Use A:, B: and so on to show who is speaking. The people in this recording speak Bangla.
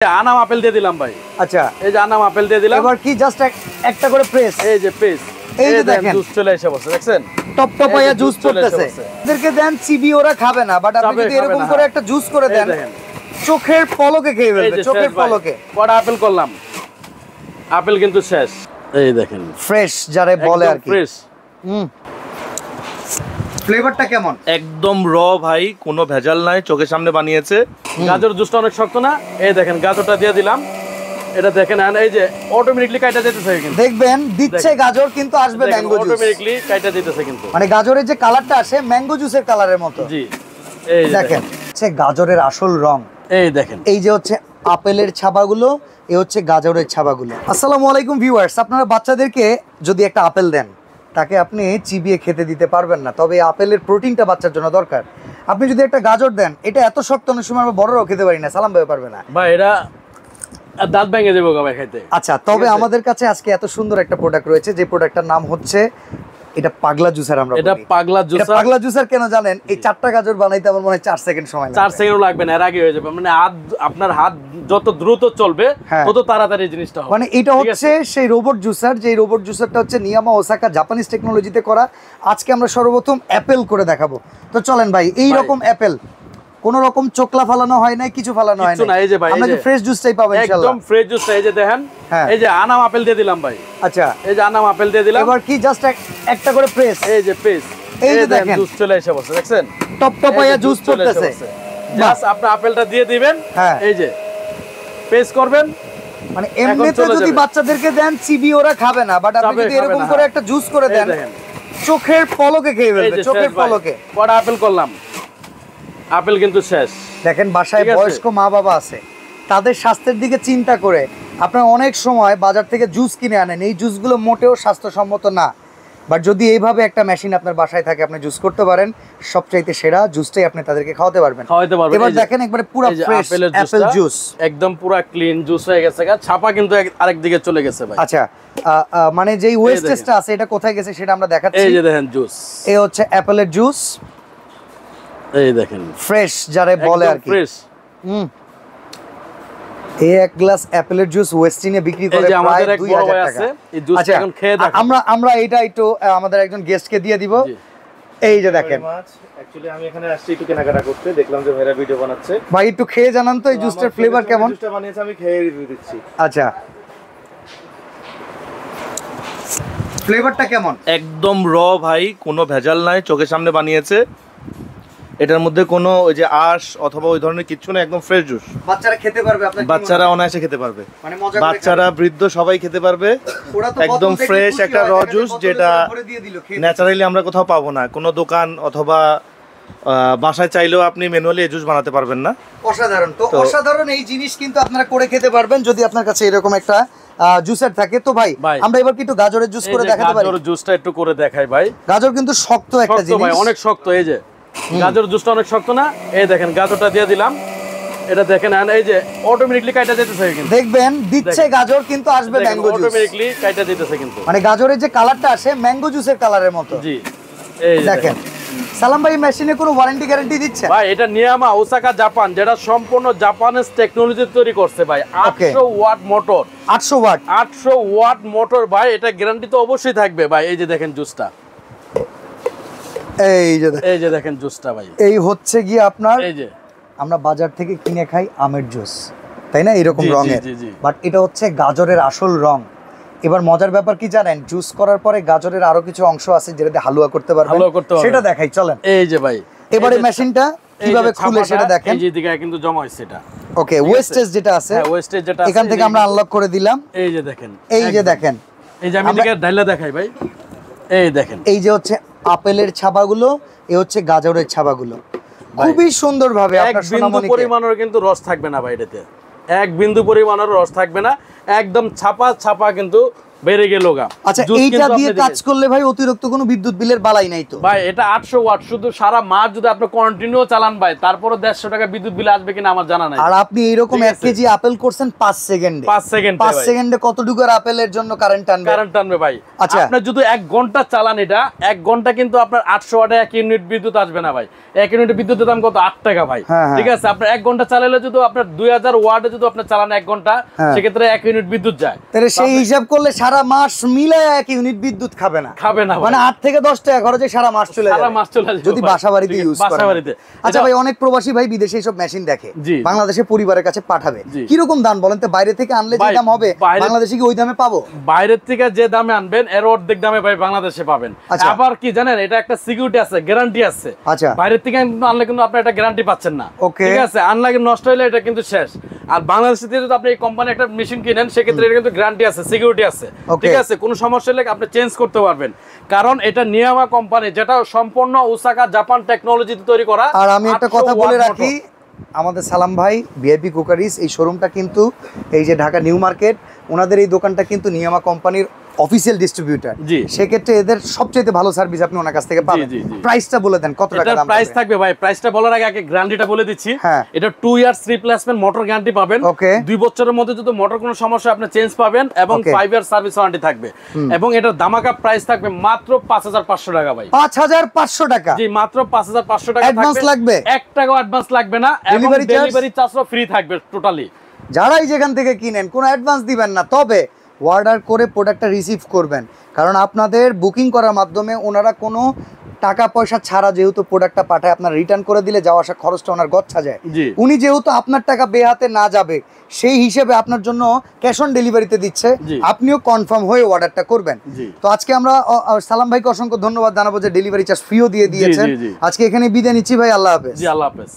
A: আনাম আপেল দিয়ে দিলাম ভাই।
B: আচ্ছা,
A: এই যে আনাম আপেল দিয়ে দিলাম।
B: এবার কি জাস্ট একটা করে প্রেস,
A: এই যে প্রেস,
B: এই যে দেখেন
A: জুস চলে এসে বসে, দেখছেন
B: টপ টপ হয়ে জুস পড়তেছে। এদেরকে দেন চিবি, ওরা খাবে না, বাট আপনি যদি এরকম করে একটা জুস করে দেন চোখের পলকে খেয়ে ফেলবে, চোখের পলকে।
A: কটা আপেল করলাম, আপেল কিন্তু শেষ। এই দেখেন
B: ফ্রেশ যারে বলে আর কি।
A: ফ্রেশ।
B: ফ্লেভারটা কেমন?
C: একদম র ভাই, কোনো ভেজাল নাই, চোখের সামনে বানিয়েছে।
A: গাজর জুসটা অনেক শক্ত না, এই দেখেন গাজরটা দিয়ে দিলাম। এটা দেখেন এই যে অটোমেটিক্যালি কাটা যেতেছে, কিন্তু
B: দেখবেন দিচ্ছে গাজর কিন্তু আসবে ম্যাঙ্গো জুস,
A: অটোমেটিক্যালি কাটা যেতেছে কিন্তু,
B: মানে গাজরের যে কালারটা আসে ম্যাঙ্গো জুসের কালারের মতো।
A: জি এই
B: দেখেন হচ্ছে গাজরের আসল রং।
A: এই দেখেন,
B: এই যে হচ্ছে আপেলের ছাবাগুলো, এই হচ্ছে গাজরের ছাবাগুলো। আসসালামু আলাইকুম ভিউয়ার্স, আপনারা বাচ্চাদেরকে যদি একটা আপেল দেন, তাকে আপনি চিবিয়ে খেতে দিতে পারবেন না, তবে আপেলের প্রোটিনটা বাচ্চার জন্য দরকার। আপনি যদি একটা গাজর দেন, এটা এত শক্ত, অনেক সময় আমরা বড়রাও খেতে পারি না, সালাম ভাই পারবে না
A: ভাই, এটা দাঁত ভেঙে যাবে ভাই খাইতে।
B: আচ্ছা, তবে আমাদের কাছে আজকে এত সুন্দর একটা প্রোডাক্ট রয়েছে, যে প্রোডাক্টটার নাম হচ্ছে এটা পাগলা জুসার। আমরা
A: এটা পাগলা জুসার।
B: পাগলা জুসার কেন জানেন? এই 4টা গাজর বানাইতে আমার মনে হয় 4 সেকেন্ড সময় লাগে।
A: 4 সেকেন্ডও লাগবে না, এর আগে হয়ে যাবে। মানে আপনার হাত যত দ্রুত চলবে তত তাড়াতাড়ি জিনিসটা হবে।
B: মানে এটা হচ্ছে সেই রোবট জুসার, যে রোবট জুসারটা হচ্ছে নিয়ামা ওসাকা জাপানিজ টেকনোলজিতে করা। আজকে আমরা সর্বপ্রথম অ্যাপেল করে দেখাবো। তো চলেন ভাই, এই রকম অ্যাপেল কোন রকম চোকলা ফালানো হয় না, কিছু ফালানো হয় না,
A: এই যে ভাই
B: আমরা যে ফ্রেশ জুসটাই পাবো ইনশাআল্লাহ,
A: একদম ফ্রেশ জুস। এই যে দেখেন, এই যে আনাম আপেল দিয়ে দিলাম ভাই।
B: আচ্ছা,
A: এই যে আনাম আপেল দিয়ে দিলাম।
B: এবার কি জাস্ট একটা করে প্রেস,
A: এই যে প্রেস,
B: এই যে দেখেন
A: জুস চলে এসে বসে, দেখছেন
B: টপ টপ হয়ে জুস পড়তেছে।
A: জাস্ট আপনি আপেলটা দিয়ে দিবেন, এই যে প্রেস করবেন।
B: মানে এমনিতে যদি বাচ্চাদেরকে দেন চিবি, ওরা খাবে না, বাট আপনি যদি এরকম করে একটা জুস করে দেন চোখের পলকে খেয়ে ফেলবে, চোখের পলকে।
A: কটা আপেল করলাম, আপেল কিন্তু শেষ।
B: দেখেন বাসায় বয়স্ক মা বাবা আছে, তাদের স্বাস্থ্যের দিকে চিন্তা করে আপনারা অনেক সময় বাজার থেকে জুস কিনে আনেন। এই জুসগুলো মোটেও স্বাস্থ্যসম্মত না, বাট যদি এইভাবে একটা মেশিন আপনার বাসায় থাকে, আপনি জুস করতে পারেন, সবচাইতে সেরা জুসটাই আপনি তাদেরকে খাওয়াতে পারবেন। এবার দেখেন একবারে পুরো ফ্রেশ অ্যাপেল জুস,
A: একদম পুরো ক্লিন জুস হয়ে গেছে, ছাপা কিন্তু আরেক দিকে চলে গেছে ভাই।
B: আচ্ছা, মানে যেই ওয়েস্টেজটা আছে এটা কোথায় গেছে সেটা আমরা দেখাচ্ছি।
A: এই যে দেখেন জুস,
B: এই হচ্ছে অ্যাপেলের জুস,
A: এই দেখেন
B: ফ্রেশ যারে বলে আর কি।
A: ফ্রেশ।
B: এই এক গ্লাস অ্যাপেলের জুস ওয়েস্টিনে বিক্রি করে প্রায় 2000 টাকা।
A: এই জুসটা এখন খেয়ে দেখেন।
B: আমরা এটা একটু আমাদের একজন গেস্টকে দিয়ে দিব। এই যে দেখেন,
C: অ্যাকচুয়ালি আমি এখানে আসছি একটু কেনাকাটা করতে, দেখলাম যে ভাইরা ভিডিও বানাচ্ছে।
B: ভাই একটু খেয়ে জানান তো এই জুসটার ফ্লেভার কেমন?
C: জুসটা বানিয়েছে, আমি খেয়ে রিভিউ দিচ্ছি।
B: আচ্ছা, ফ্লেভারটা কেমন?
C: একদম র ভাই, কোনো ভেজাল নাই, চোখের সামনে বানিয়েছে। এটার মধ্যে কোনো ওই যে আঁশ অথবা ওই ধরনের কিছু না, একদম ফ্রেশ জুস।
B: বাচ্চারা খেতে পারবে,
C: বাচ্চারা অনায়াসে খেতে পারবে,
B: মানে মজা করে
C: বাচ্চারা বৃদ্ধ সবাই খেতে পারবে। একদম ফ্রেশ একটা র জুস, যেটা ন্যাচারালি আমরা কোথাও পাবো না, কোনো দোকান অথবা বাসায় চাইলেও আপনি ম্যানুয়ালি এই জুস বানাতে পারবেন না।
B: অসাধারণ। তো অসাধারণ এই জিনিস কিন্তু আপনারা করে খেতে পারবেন যদি আপনার কাছে এরকম একটা জুসার থাকে। তো ভাই আমরা এবার কি একটু গাজরের জুস করে দেখাতে পারি?
A: গাজরের জুসটা একটু করে দেখাই ভাই।
B: গাজর কিন্তু শক্ত একটা জিনিস
A: ভাই, অনেক শক্ত। এই যে গাজর জুসটা অনেক শক্ত না, এই দেখেন গাজরটা দিয়ে দিলাম। এটা দেখেন এই যে অটোমেটিক্যালি কাটা যেতেছে, কিন্তু
B: দেখবেন দিচ্ছে গাজর কিন্তু আসবে ম্যাঙ্গো জুস,
A: অটোমেটিক্যালি কাটা যেতেছে কিন্তু,
B: মানে গাজরের যে কালারটা আসে ম্যাঙ্গো জুসের কালারের মতো।
A: জি এই
B: দেখেন। সালাম ভাই, মেশিনে কোনো ওয়ারেন্টি গ্যারান্টি দিচ্ছে
A: ভাই? এটা নিয়ামা ওসাকা জাপান, যেটা সম্পূর্ণ জাপানিজ টেকনোলজি তৈরি করছে ভাই। 800 ওয়াট মোটর, 800 ওয়াট মোটর ভাই, এটা গ্যারান্টি তো অবশ্যই থাকবে ভাই। এই যে দেখেন জুসটা, এই যে দেখেন জুসটা ভাই।
B: এই হচ্ছে গিয়ে আপনার,
A: এই যে
B: আমরা বাজার থেকে কিনে খাই আমের জুস, তাই না, এরকম রঙের, বাট এটা হচ্ছে গাজরের আসল রং। এবার মজার ব্যাপার কি জানেন? জুস করার পরে গাজরের আরো কিছু অংশ আছে যেটাতে হালুয়া করতে পারবেন, সেটা দেখাই চলেন।
A: এই যে ভাই,
B: এবারে মেশিনটা কিভাবে খুলে সেটা দেখেন।
A: এই যে দিকে কিন্তু জমা হইছে এটা।
B: ওকে, ওয়েস্টেজ যেটা আছে,
A: ওয়েস্টেজ যেটা আছে
B: এখান থেকে আমরা আনলক করে দিলাম।
A: এই যে দেখেন,
B: এই যে দেখেন,
A: এই যে আমি দিকে ডাইলা দেখাই ভাই। এই দেখেন,
B: এই যে হচ্ছে আপেলের ছাবাগুলো, এই হচ্ছে গাজরের ছাবাগুলো, খুবই সুন্দর ভাবে আপনার
A: বিন্দু পরিমাণের কিন্তু রস থাকবে না ভাই এটাতে, এক বিন্দু পরিমাণের রস থাকবে না, একদম ছাপা ছাপা কিন্তু বেড়ে গেল গা।
B: আচ্ছা, এইটা দিয়ে কাজ করলে ভাই অতিরিক্ত কোনো বিদ্যুৎ বিলের বালাই নাই তো?
A: ভাই এটা 800 ওয়াট, শুধু সারা মাস যদি আপনি কন্টিনিউ চালান ভাই, তারপরে 150 টাকা বিদ্যুৎ বিল আসবে কিনা আমার জানা নাই।
B: আর আপনি এইরকম 1 কেজি আপেল করছেন 5 সেকেন্ডে,
A: 5
B: সেকেন্ডে কতটুকু আপেলের জন্য কারেন্ট টানবে
A: ভাই।
B: আচ্ছা,
A: আপনি যদি 1 ঘন্টা চালান, এটা 1 ঘন্টা কিন্তু আপনার 800 ওয়াটে 1 ইউনিট বিদ্যুৎ আসবে না ভাই। 1 ইউনিট বিদ্যুতের দাম কত? 8 টাকা ভাই। ঠিক আছে, আপনি 1 ঘন্টা চালালে যদি আপনার 2000 ওয়াটে যদি আপনি চালান 1 ঘন্টা, সেক্ষেত্রে 1 ইউনিট বিদ্যুৎ যায়।
B: তাহলে সেই হিসাব করলে সারা মাস মিলে 1 ইউনিট বিদ্যুৎ খাবে না মানে 8 থেকে 10 টাকা খরচে সারা মাস চলে যাবে যদি বাসা বাড়িতে ইউজ করেন। আচ্ছা ভাই, অনেক প্রবাসী ভাই বিদেশে এইসব মেশিন দেখে, বাংলাদেশে পরিবারের কাছে পাঠাবে, কি রকম দাম বলেন তো? বাইরে থেকে আনলে যে দাম হবে বাংলাদেশে কি ওই দামে পাবো?
A: বাইরের থেকে যে দামে আনবেন এর অর্ধেক দামে ভাই বাংলাদেশে পাবেন। আবার কি জানেন, এটা একটা সিকিউরিটি আছে, গ্যারান্টি আছে।
B: আচ্ছা,
A: বাইরের থেকে আনলে কিন্তু আপনি এটা গ্যারান্টি পাচ্ছেন না। ঠিক আছে, আনলে নষ্ট হলে এটা কিন্তু শেষ। আর বাংলাদেশে যদি আপনি এই কোম্পানি একটা মেশিন কিনেন, সেক্ষেত্রে এটা কিন্তু গ্যারান্টি আছে, সিকিউরিটি আছে। ঠিক আছে, কোনো সমস্যা হলে আপনি চেঞ্জ করতে পারবেন, কারণ এটা নিয়ামা কোম্পানি, যেটা সম্পূর্ণ ওসাকা জাপান টেকনোলজিতে তৈরি করা।
B: আর আমি একটা কথা বলে রাখি, আমাদের সালাম ভাই ভিআইপি কুকারিজ এই শোরুমটা কিন্তু এই যে ঢাকা নিউ মার্কেট, ওনাদের এই দোকানটা কিন্তু নিয়ামা কোম্পানির অফিসিয়াল ডিস্ট্রিবিউটর। সেক্ষেত্রে এদের সবচেয়ে ভালো সার্ভিস আপনি ওনার কাছ থেকে পাবেন। প্রাইসটা বলে দেন, কত টাকা দাম
A: প্রাইস থাকবে ভাই? প্রাইসটা বলার আগে গ্যারান্টিটা বলে দিচ্ছি। এটা 2 ইয়ার্স রিপ্লেসমেন্ট মোটর গ্যারান্টি পাবেন। 2 বছরের মধ্যে যদি মোটর কোনো সমস্যা আপনি চেঞ্জ পাবেন, এবং 5 ইয়ার সার্ভিস ওয়ারেন্টি থাকবে। এবং এটার দামাকা প্রাইস থাকবে মাত্র 5500 টাকা ভাই।
B: 5500 টাকা?
A: জি, মাত্র 5500 টাকা।
B: অ্যাডভান্স লাগবে?
A: 1 টাকাও অ্যাডভান্স লাগবে না, এবং ডেলিভারি চার্জও ফ্রি থাকবে টোটালি।
B: যারাই যেখান থেকে কিনেন কোনো অ্যাডভান্স দিবেন না, তবে অর্ডার করে প্রোডাক্টটা রিসিভ করবেন, কারণ আপনাদের বুকিং করার মাধ্যমে ওনারা কোনো টাকা পয়সা ছাড়া যেহেতু প্রোডাক্টটা পাঠায়, আপনার রিটার্ন করে দিলে যাওয়া আসা খরচটা ওনার গচ্ছা যায়। উনি যেহেতু আপনার টাকা বেহাতে না যাবে সেই হিসেবে আপনার জন্য ক্যাশ অন ডেলিভারিতে দিচ্ছে, আপনিও কনফার্ম হয়ে অর্ডারটা করবেন। তো আজকে আমরা সালাম ভাইকে অসংখ্য ধন্যবাদ জানাবো যে ডেলিভারি চার্জ ফ্রিও দিয়ে দিয়েছেন। আজকে এখানে বিদায় নিচ্ছি ভাই, আল্লাহ হাফেজ।
A: জি, আল্লাহ হাফেজ।